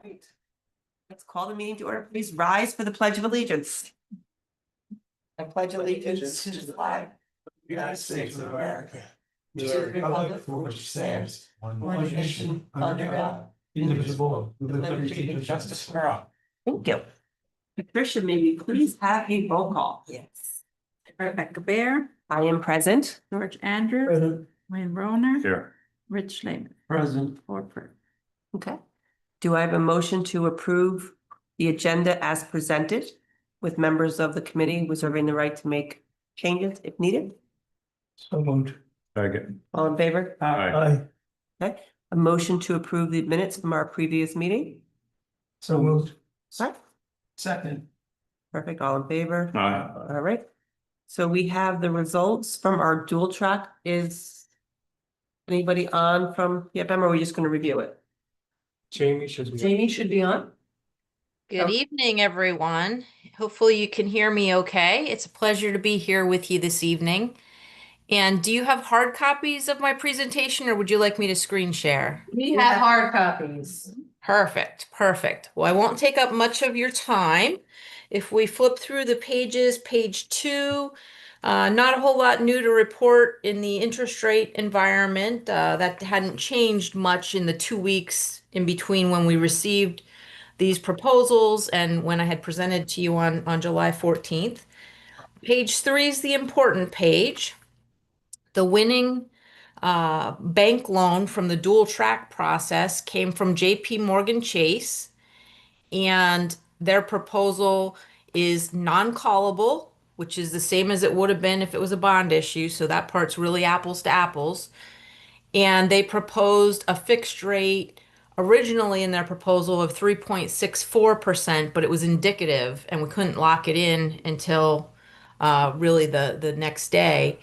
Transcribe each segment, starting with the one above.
Right. Let's call the meeting to order. Please rise for the Pledge of Allegiance. I pledge allegiance to the flag of the United States of America, to the republic for which it stands, one nation, under God, indivisible, with liberty and justice for all. Thank you. Patricia, may we please have a roll call? Yes. Rebecca Bear, I am present. George Andrew, Present. Wayne Roner, Here. Rich Lehman. Present. Orford. Okay. Do I have a motion to approve the agenda as presented with members of the committee reserving the right to make changes if needed? So moved. Second. All in favor? Aye. Okay. A motion to approve the minutes from our previous meeting? So moved. Right. Second. Perfect. All in favor? Aye. All right. So we have the results from our dual track. Is anybody on from PFM or are we just going to review it? Jamie should be. Jamie should be on. Good Oh. evening, everyone. Hopefully you can hear me okay. It's a pleasure to be here with you this evening. And do you have hard copies of my presentation or would you like me to screen share? We have hard copies. Perfect, perfect. Well, I won't take up much of your time. If we flip through the pages, page 2, not a whole lot new to report in the interest rate environment. That hadn't changed much in the 2 weeks in between when we received these proposals and when I had presented to you on July 14th. Page 3 is the important page. The winning bank loan from the dual track process came from JP Morgan Chase, and their proposal is non-callable, which is the same as it would have been if it was a bond issue. So that part's really apples to apples. And they proposed a fixed rate originally in their proposal of 3.64%, but it was indicative and we couldn't lock it in until really the next day.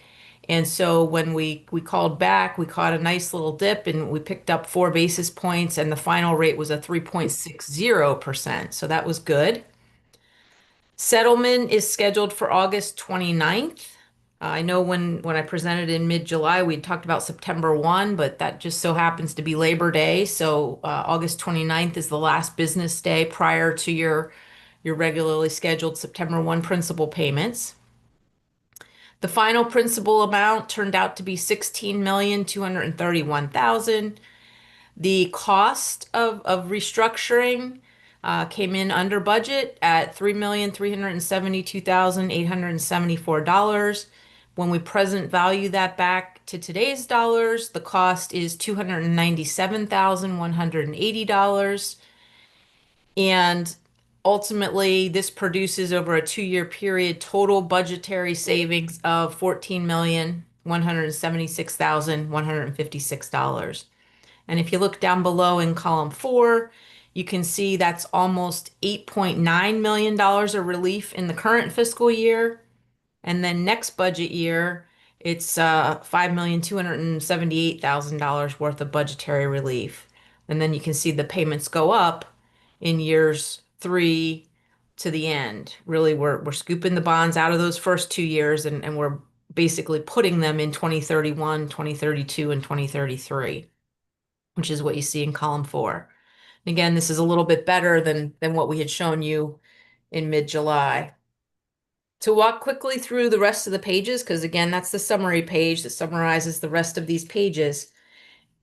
And so when we called back, we caught a nice little dip and we picked up 4 basis points and the final rate was a 3.60%. So that was good. Settlement is scheduled for August 29th. I know when I presented in mid-July, we talked about September 1, but that just so happens to be Labor Day. So August 29th is the last business day prior to your regularly scheduled September 1 principal payments. The final principal amount turned out to be $16,231,000. The cost of restructuring came in under budget at $3,372,874. When we present value that back to today's dollars, the cost is $297,180. And ultimately, this produces over a 2-year period total budgetary savings of $14,176,156. And if you look down below in column 4, you can see that's almost $8.9 million of relief in the current fiscal year. And then next budget year, it's $5,278,000 worth of budgetary relief. And then you can see the payments go up in years 3 to the end. Really, we're scooping the bonds out of those first 2 years and we're basically putting them in 2031, 2032, and 2033, which is what you see in column 4. And again, this is a little bit better than what we had shown you in mid-July. To walk quickly through the rest of the pages, because again, that's the summary page that summarizes the rest of these pages.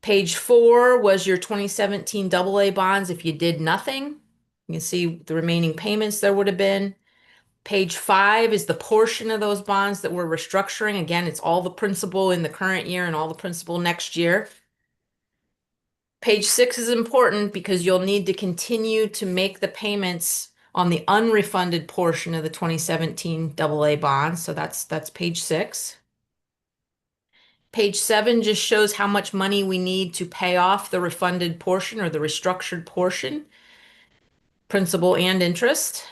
Page 4 was your 2017 AA bonds if you did nothing. You can see the remaining payments there would have been. Page 5 is the portion of those bonds that we're restructuring. Again, it's all the principal in the current year and all the principal next year. Page 6 is important because you'll need to continue to make the payments on the unrefunded portion of the 2017 AA bonds. So that's page 6. Page 7 just shows how much money we need to pay off the refunded portion or the restructured portion, principal and interest.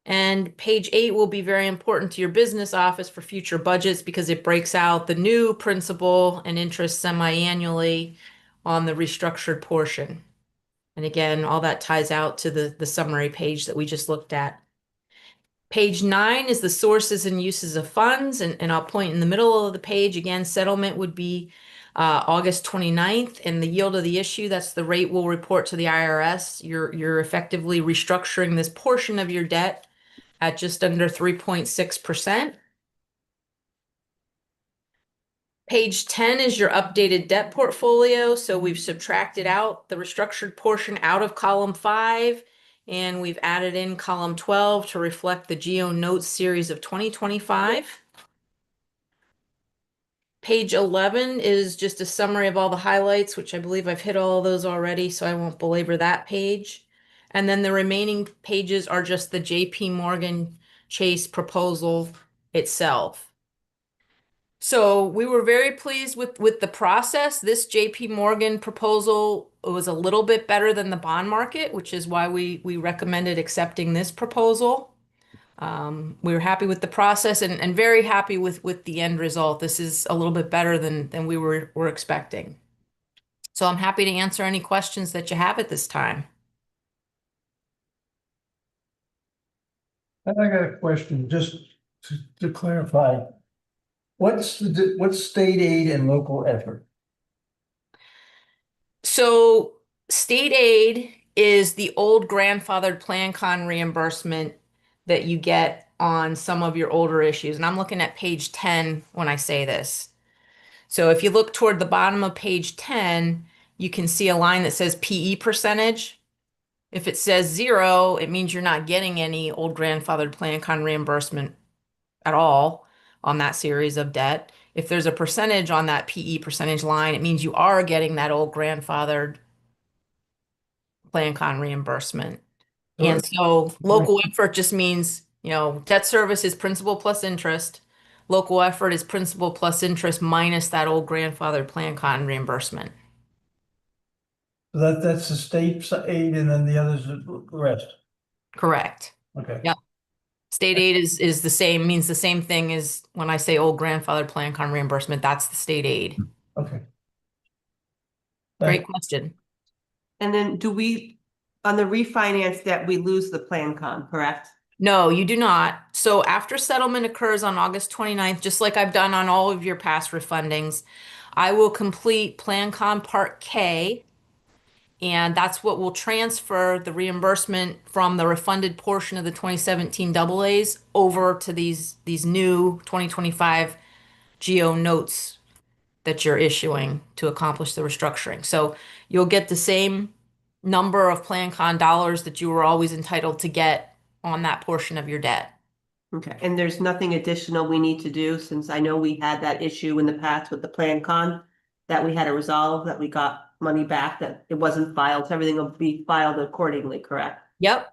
And page 8 will be very important to your business office for future budgets because it breaks out the new principal and interest semi-annually on the restructured portion. And again, all that ties out to the summary page that we just looked at. Page 9 is the sources and uses of funds, and I'll point in the middle of the page. Again, settlement would be August 29th, and the yield of the issue, that's the rate we'll report to the IRS. You're effectively restructuring this portion of your debt at just under 3.6%. Page 10 is your updated debt portfolio. So we've subtracted out the restructured portion out of column 5, and we've added in column 12 to reflect the GO Notes series of 2025. Page 11 is just a summary of all the highlights, which I believe I've hit all of those already, so I won't belabor that page. And then the remaining pages are just the JP Morgan Chase proposal itself. So we were very pleased with the process. This JP Morgan proposal was a little bit better than the bond market, which is why we recommended accepting this proposal. We were happy with the process and very happy with the end result. This is a little bit better than we were expecting. So I'm happy to answer any questions that you have at this time. I got a question, just to clarify. What's state aid and local effort? So state aid is the old grandfathered plan con reimbursement that you get on some of your older issues. And I'm looking at page 10 when I say this. So if you look toward the bottom of page 10, you can see a line that says PE percentage. If it says 0, it means you're not getting any old grandfathered plan con reimbursement at all on that series of debt. If there's a percentage on that PE percentage line, it means you are getting that old grandfathered plan con reimbursement. And so local effort just means, debt service is principal plus interest. Local effort is principal plus interest minus that old grandfathered plan con reimbursement. That's the state aid and then the others are the rest. Correct. Okay. Yep. State aid is the same, means the same thing as when I say old grandfathered plan con reimbursement, that's the state aid. Okay. Great question. And then do we, on the refinance debt, we lose the plan con, correct? No, you do not. So after settlement occurs on August 29th, just like I've done on all of your past refundings, I will complete Plan Con Part K, and that's what will transfer the reimbursement from the refunded portion of the 2017 AA's over to these new 2025 GO notes that you're issuing to accomplish the restructuring. So you'll get the same number of Plan Con dollars that you were always entitled to get on that portion of your debt. Okay, and there's nothing additional we need to do, since I know we had that issue in the past with the plan con that we had to resolve, that we got money back, that it wasn't filed, so everything will be filed accordingly, correct? Yep.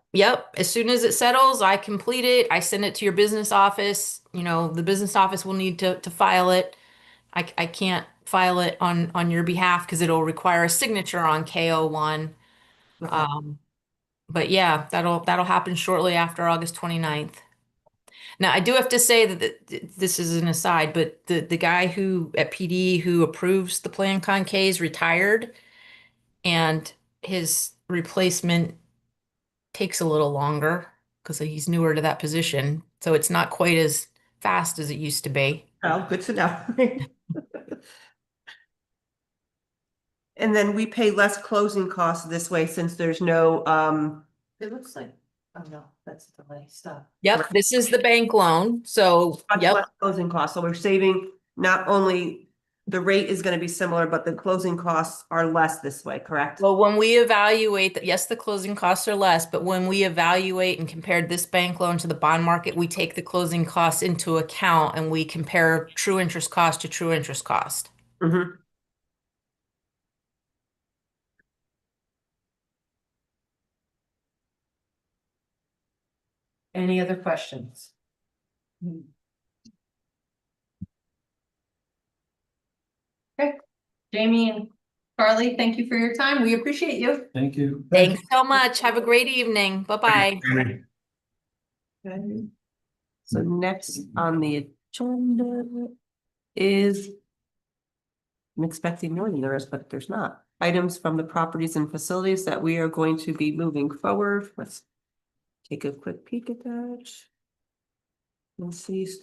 As soon as it settles, I complete it. I send it to your business office. The business office will need to file it. I can't file it on your behalf because it'll require a signature on KO1. Okay. But yeah, that'll happen shortly after August 29th. Now, I do have to say that this is an aside, but the guy at PD who approves the Plan Con K is retired, and his replacement takes a little longer because he's newer to that position. So it's not quite as fast as it used to be. Oh, good to know. And then we pay less closing costs this way since there's no, it looks like, oh no, that's the delay stuff. Yep, this is the bank loan. So, Much yep. less closing costs, so we're saving, not only the rate is gonna be similar, but the closing costs are less this way, correct? Well, when we evaluate that, yes, the closing costs are less, but when we evaluate and compare this bank loan to the bond market, we take the closing costs into account and we compare true interest cost to true interest cost. Mhm. Any other questions? Okay, Jamie and Carly, thank you for your time. We appreciate you. Thank you. Thanks so much. Have a great evening. Bye-bye. Okay. So next on the agenda is, I'm expecting more than there is, but there's not. Items from the properties and facilities that we are going to be moving forward. Let's take a quick peek at that. Let's see. So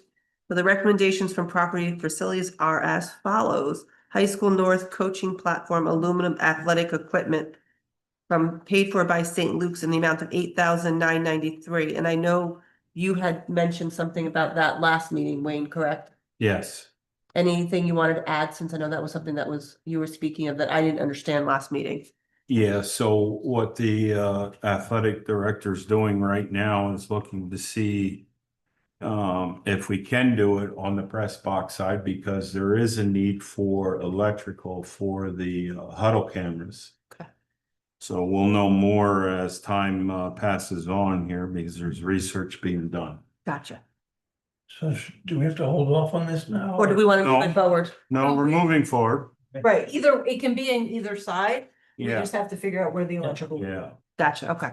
the recommendations from property and facilities are as follows. High School North Coaching Platform Aluminum Athletic Equipment from paid for by St. Luke's in the amount of $8,993. And I know you had mentioned something about that last meeting, Wayne, correct? Yes. Anything you wanted to add, since I know that was something that was, you were speaking of that I didn't understand last meeting? Yeah, so what the athletic director's doing right now is looking to see if we can do it on the press box side, because there is a need for electrical for the huddle cameras. Okay. So we'll know more as time passes on here, because there's research being done. Gotcha. So do we have to hold off on this now? Or do we want to move No. it forward? No, we're moving forward. Right, either, it can be in either side. We Yeah, just have to figure out where the electrical. yeah. Gotcha, okay.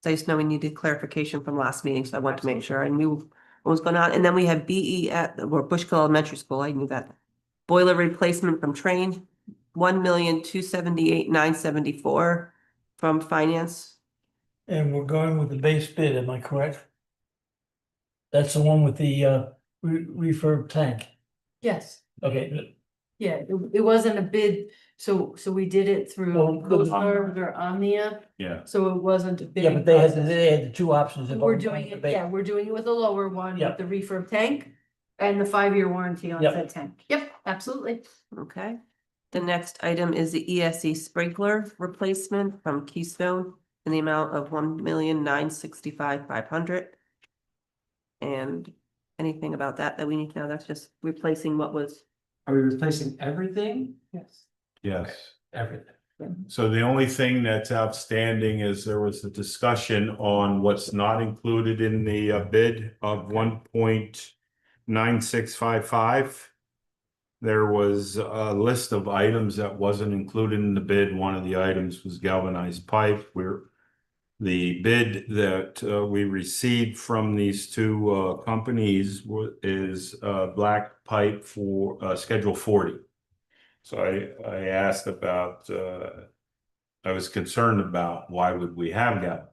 So I just know we needed clarification from last meeting, so I wanted to make sure I knew what was going on. And then we have BE or Bushkill Elementary School, I knew that. Boiler replacement from Train, 1,278,974 from Finance. And we're going with the base bid, am I correct? That's the one with the refurb tank. Yes, Okay, yeah, it wasn't a bid, so we did it through Well, Coast Guard or Omnia, Yeah, so it wasn't a yeah, bidding but they had, process. they had the two options. if We're I'm doing going it, to yeah, we're doing it with a lower one, Yeah. with the refurb tank and the 5-year warranty on Yep. said tank. Yep, absolutely. Okay. The next item is the ESE sprinkler replacement from Keystone in the amount of 1,965,500. And anything about that we need to know? That's just replacing what was. Are we replacing everything? Yes. yes. Everything. So the only thing that's outstanding is there was a discussion on what's not included in the bid of 1.9655. There was a list of items that wasn't included in the bid. One of the items was galvanized pipe, where the bid that we received from these two companies is black pipe for Schedule 40. So I asked about, I was concerned about why would we have galvanized?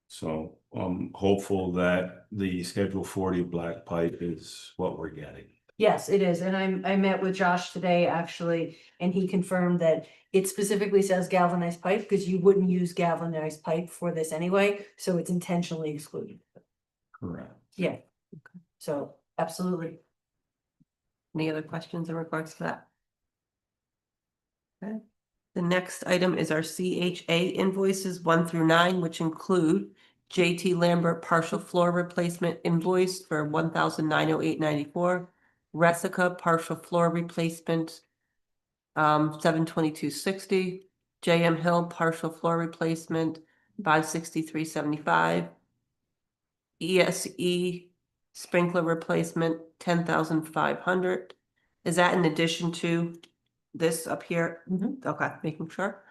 So I'm hopeful that the Schedule 40 black pipe is what we're getting. Yes, it is, and I met with Josh today, actually, and he confirmed that it specifically says galvanized pipe, because you wouldn't use galvanized pipe for this anyway, so it's intentionally excluded. Correct. Yeah. So, absolutely. Any other questions in regards to that? Okay. The next item is our CHA invoices 1 through 9, which include JT Lambert partial floor replacement invoice for 1,908.94. Resica partial floor replacement, 722.60. JM Hill partial floor replacement, 563.75. ESE sprinkler replacement, 10,500. Is that in addition to this up here? Okay, making sure.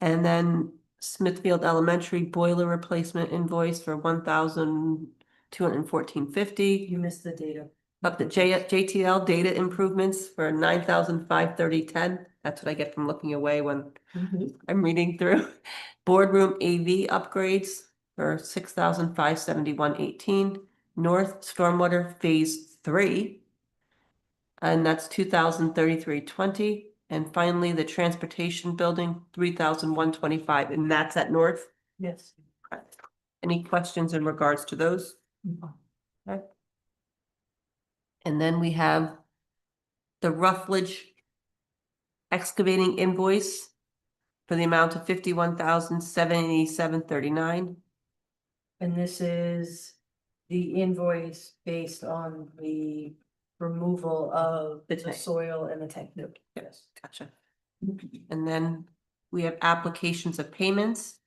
And then Smithfield Elementary boiler replacement invoice for 1,214.50. You missed the data. Up to JTL data improvements for 9,530.10. That's what I get from looking away when I'm reading through. Boardroom AV upgrades for 6,571.18. North Stormwater Phase 3. And that's 2,033.20. And finally, the transportation building, 3,125, and that's at North. Yes. Correct. Any questions in regards to those? Okay. And then we have the Ruffledge excavating invoice for the amount of 51,787.39. And this is the invoice based on the removal of The the tank. soil and the tank. Yes, gotcha. And then we have applications of payments,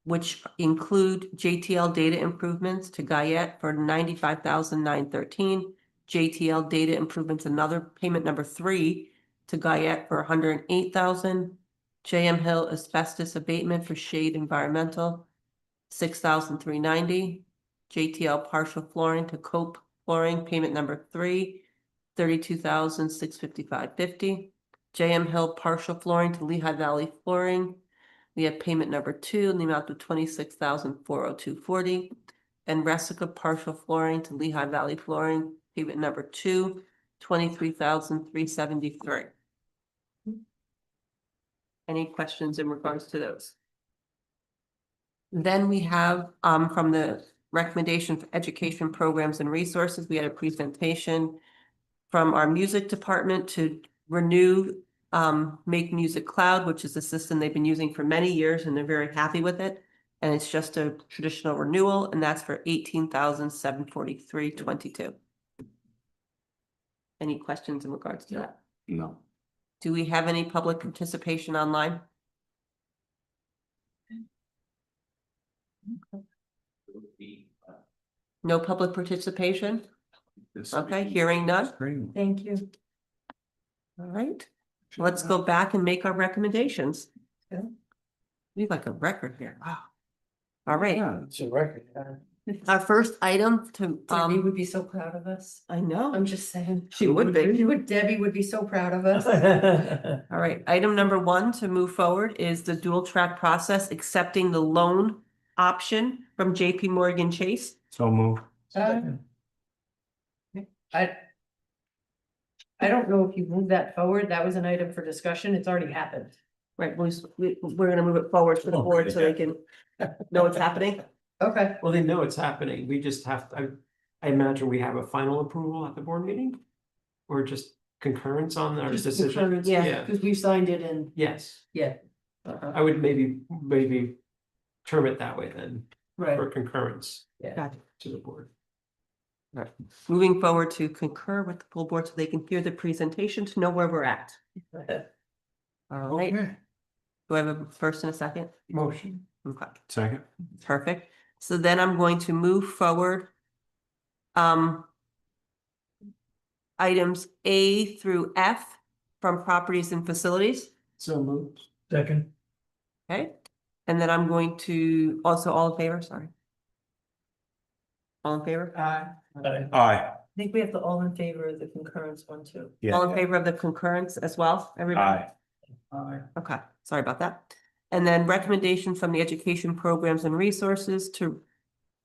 which include JTL data improvements to Guyette for 95,913. JTL data improvements, another payment number 3 to Guyette for 108,000. JM Hill asbestos abatement for Shade Environmental, 6,390. JTL partial flooring to Cope Flooring, payment number 3, 32,655.50. JM Hill partial flooring to Lehigh Valley Flooring. We have payment number 2 in the amount of 26,402.40. And Resica partial flooring to Lehigh Valley Flooring, payment number 2, 23,373. Any questions in regards to those? Then we have, from the recommendation for education programs and resources, we had a presentation from our music department to renew, Make Music Cloud, which is a system they've been using for many years and they're very happy with it. And it's just a traditional renewal, and that's for 18,743.22. Any questions in regards to that? No. Do we have any public participation online? No public participation? Okay, hearing none. Thank you. All right, let's go back and make our recommendations. Okay. We have like a record here. Wow. All right, It's a record. our first item to, Debbie would be so proud of us. I know, I'm just saying. she would be. Debbie would be so proud of us. All right, item number 1 to move forward is the dual track process, accepting the loan option from JP Morgan Chase. So move. I don't know if you moved that forward. That was an item for discussion. It's already happened. Right, we're gonna move it forward for the board so they can know what's happening. Okay. Well, they know it's happening. We just have to, I imagine we have a final approval at the board meeting? Or just concurrence on our decision? Yeah, because we've signed it and, Yes, yeah. I would maybe term it that way then, Right. for concurrence Gotcha. to the board. Moving forward to concur with the full board so they can hear the presentation to know where we're at. All right, do I have a first and a second? Motion. Okay, Second. perfect. So then I'm going to move forward. Items A through F from properties and facilities, So moved. Second. okay? And then I'm going to, also all in favor, sorry. All in favor? Aye. Aye. I think we have the all in favor of the concurrence one too. All Yeah. in favor of the concurrence as well, everybody? Aye. Aye. Okay, sorry about that. And then recommendation from the education programs and resources to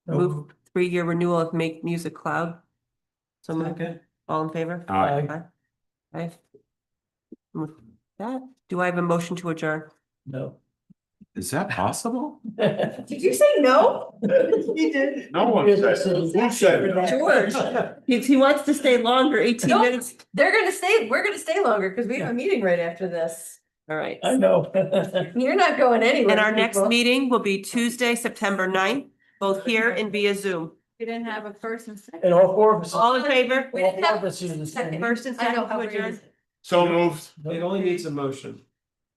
move 3-year renewal of Make Music Cloud. So moved. Second. All in favor? Aye. Okay. With that, do I have a motion to adjourn? No. Is that possible? Did you say no? You did. No one said. Who said it? George, he wants to stay longer, 18 Nope. minutes. They're gonna stay, we're gonna stay longer because we have a meeting right after this. All right. I know. You're not going anywhere. And our next people. meeting will be Tuesday, September 9th, both here and via Zoom. We didn't have a first and second. And all 4 of us. All in favor? We All didn't 4 have of us use the same. First and I know second how to it adjourn. is. So moved. It only needs a motion.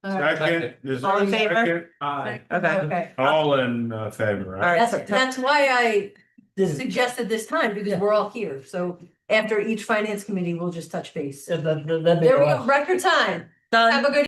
All right. Second. Is there All in a favor? second? Aye. Okay, Okay, All in favor, all right? right. that's why I Didn't- suggested this time, because we're all here, so after each finance committee, we'll just touch base. That'd be There we go, awesome. record time. Done. Have a good